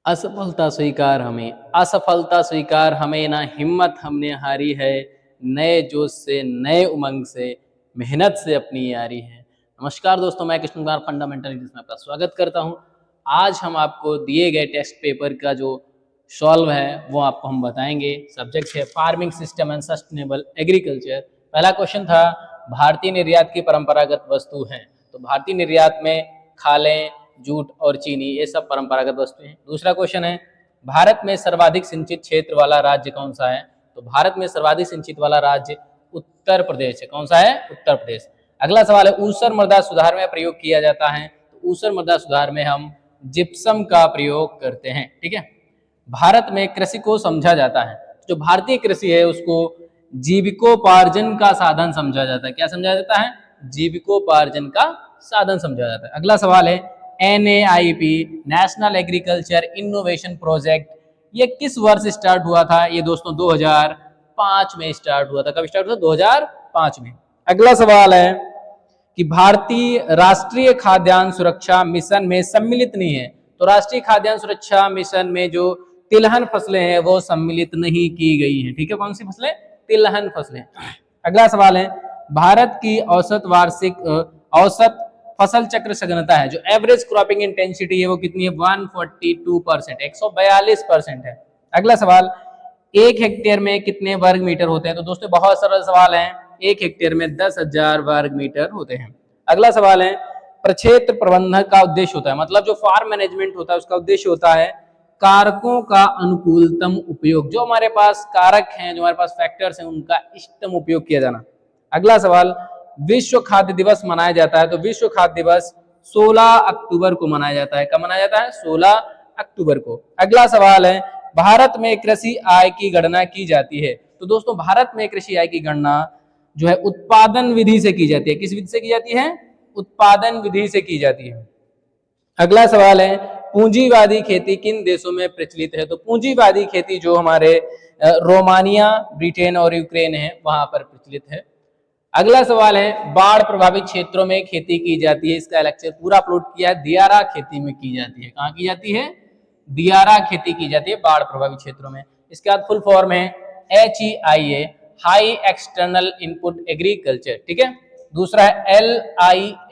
असफलता स्वीकार हमें ना हिम्मत हमने हारी है, नए जोश से नए उमंग से मेहनत से अपनी यारी है। नमस्कार दोस्तों, मैं कृष्ण कुमार फंडामेंटल इंग्लिश में आपका स्वागत करता हूं। आज हम आपको दिए गए टेक्स्ट पेपर का जो सॉल्व है वो आपको हम बताएंगे। सब्जेक्ट है farming system and sustainable agriculture. पहला क्वेश्चन था भारतीय निर्यात की परंपरागत वस्तु हैं, तो भारतीय निर्यात में खालें, जूट और चीनी ये सब परंपरागत वस्तु हैं। दूसरा क्वेश्चन है भारत में सर्वाधिक सिंचित क्षेत्र वाला राज्य कौन सा है, तो भारत में सर्वाधिक सिंचित वाला राज्य उत्तर प्रदेश है। कौन सा है? उत्तर प्रदेश। अगला सवाल है ऊसर मृदा सुधार में प्रयोग किया जाता है, तो ऊसर मृदा सुधार में हम जिप्सम का प्रयोग करते हैं। ठीक है। भारत में कृषि को समझा जाता है, जो भारतीय कृषि है उसको जीविकोपार्जन का साधन समझा जाता है। क्या समझा जाता है? जीविकोपार्जन का साधन समझा जाता है। अगला सवाल है NAIP national agriculture innovation project ये किस वर्ष स्टार्ट हुआ था? ये दोस्तों 2005 में स्टार्ट हुआ था। कब स्टार्ट हुआ? 2005 में। अगला सवाल है कि भारतीय राष्ट्रीय खाद्यान्न सुरक्षा मिशन में सम्मिलित नहीं है, तो राष्ट्रीय खाद्यान्न सुरक्षा मिशन में जो तिलहन फसलें हैं वो सम्मिलित नहीं की गई हैं। ठीक है, कौन सी फसलें? तिलहन फसलें। अगला सवाल है भारत की औसत फसल चक्र सघनता है, जो एवरेज क्रॉपिंग इंटेंसिटी है वो कितनी है? 142%, 142% है। अगला सवाल एक हेक्टेयर में कितने वर्ग मीटर होते हैं? तो दोस्तों बहुत सरल सवाल है, एक हेक्टेयर में 10,000 वर्ग मीटर होते हैं। अगला सवाल है प्रक्षेत्र प्रबंधन का उद्देश्य होता है, मतलब जो फार्म मैनेजमेंट होता है उसका उद्देश्य होता है कारकों का अनुकूलतम उपयोग। जो हमारे पास कारक हैं, जो हमारे पास फैक्टर्स हैं, उनका इष्टतम उपयोग किया जाना। अगला सवाल विश्व खाद्य दिवस मनाया जाता है, तो विश्व खाद्य दिवस 16 अक्टूबर को मनाया जाता है। कब मनाया जाता है? 16 अक्टूबर को। अगला सवाल है भारत में कृषि आय की गणना की जाती है, तो दोस्तों भारत में कृषि आय की गणना जो है उत्पादन विधि से की जाती है। किस विधि से की जाती है? उत्पादन विधि से की जाती है। अगला सवाल है पूंजीवादी खेती किन देशों में प्रचलित है, तो पूंजीवादी खेती जो हमारे रोमानिया, ब्रिटेन और यूक्रेन है वहां पर प्रचलित है। अगला सवाल है बाढ़ प्रभावित क्षेत्रों में खेती की जाती है, इसका लेक्चर पूरा अपलोड किया है। दियारा खेती में की जाती है। कहाँ की जाती है? दियारा खेती की जाती है बाढ़ प्रभावित क्षेत्रों में। इसके बाद फुल फॉर्म है HEIA high external input agriculture. ठीक है। दूसरा है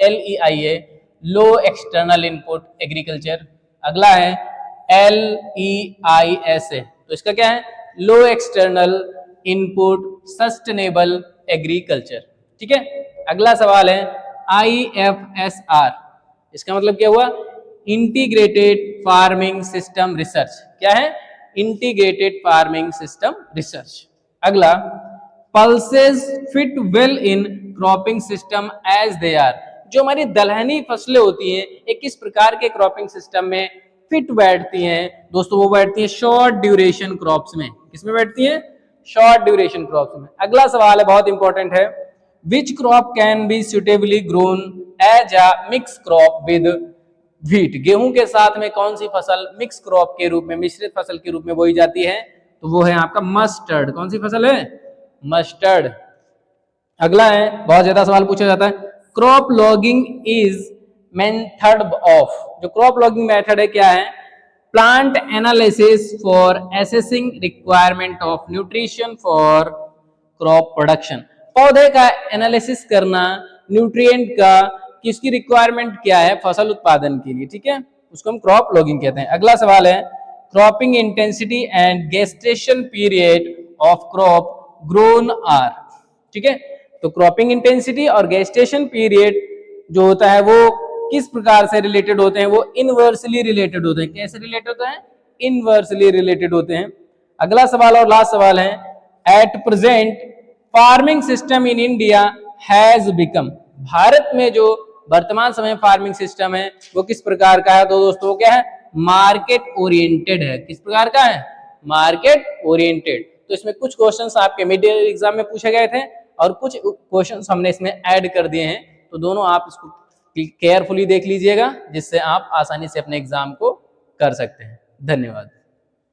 LEIA लो एक्सटर्नल इनपुट एग्रीकल्चर। अगला है LEISA, तो इसका क्या है? लो एक्सटर्नल इनपुट सस्टेनेबल एग्रीकल्चर। ठीक है। अगला सवाल है IFSR, इसका मतलब क्या हुआ? Integrated farming system research. क्या है? Integrated farming system research. अगला pulses fit well in cropping system as they are, जो हमारी दलहनी फसलें होती हैं ये किस प्रकार के क्रॉपिंग सिस्टम में फिट बैठती हैं? दोस्तों वो बैठती हैं शॉर्ट ड्यूरेशन क्रॉप्स में। किसमें बैठती हैं? शॉर्ट ड्यूरेशन क्रॉप्स में। अगला सवाल है बहुत इंपॉर्टेंट है which crop can be suitably grown as a mix crop with wheat, गेहूं के साथ में कौन सी फसल मिक्स क्रॉप के रूप में, मिश्रित फसल के रूप में बोई जाती है? तो वो है आपका मस्टर्ड। कौन सी फसल है? मस्टर्ड। अगला है बहुत ज्यादा सवाल पूछा जाता है crop logging is method of, जो क्रॉप लॉगिंग मेथड है क्या है? Plant analysis for assessing requirement of nutrition for crop production, पौधे का एनालिसिस करना न्यूट्रिएंट का किसकी रिक्वायरमेंट क्या है फसल उत्पादन के लिए। ठीक है, उसको हम क्रॉप लॉगिंग कहते हैं। अगला सवाल है cropping intensity and gestation period of crop grown are. ठीक है, तो क्रॉपिंग इंटेंसिटी और गेस्टेशन पीरियड जो होता है वो किस प्रकार से रिलेटेड होते हैं? वो इनवर्सली रिलेटेड होते हैं। कैसे रिलेटेड होते हैं? इनवर्सली रिलेटेड होते हैं। अगला सवाल और लास्ट सवाल है at present farming system in India has become, Bharat में जो वर्तमान समय फार्मिंग सिस्टम है वो किस प्रकार का है? तो दोस्तों क्या है? मार्केट ओरिएंटेड है। किस प्रकार का है? Market oriented. तो इसमें कुछ क्वेश्चंस आपके मिड ईयर एग्जाम में पूछे गए थे और कुछ क्वेश्चंस हमने इसमें ऐड कर दिए हैं, तो दोनों आप इसको केयरफुली देख लीजिएगा जिससे आप आसानी से अपने एग्जाम को कर सकते हैं। धन्यवाद।